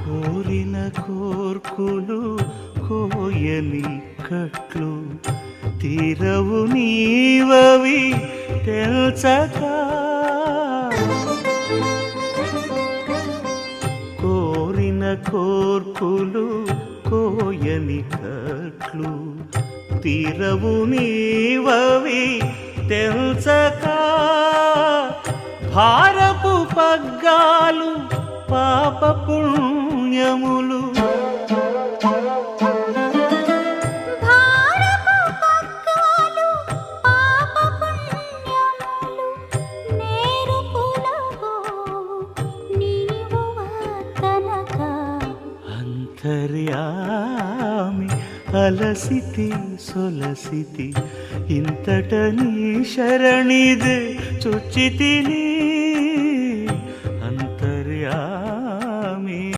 కోరిన కోర్కులు కోయని కట్లు తీరవు నీవవి తెల్చక కోరిన కోర్కులు కోయని కట్లు తీరవు నీవవి తెల్చక భారపు పగ్గాలు పాప పుణ్యములు అంతర్యామి అలసితి సొలసితి ఇంతట నీ శరణిదే చుచ్చితిని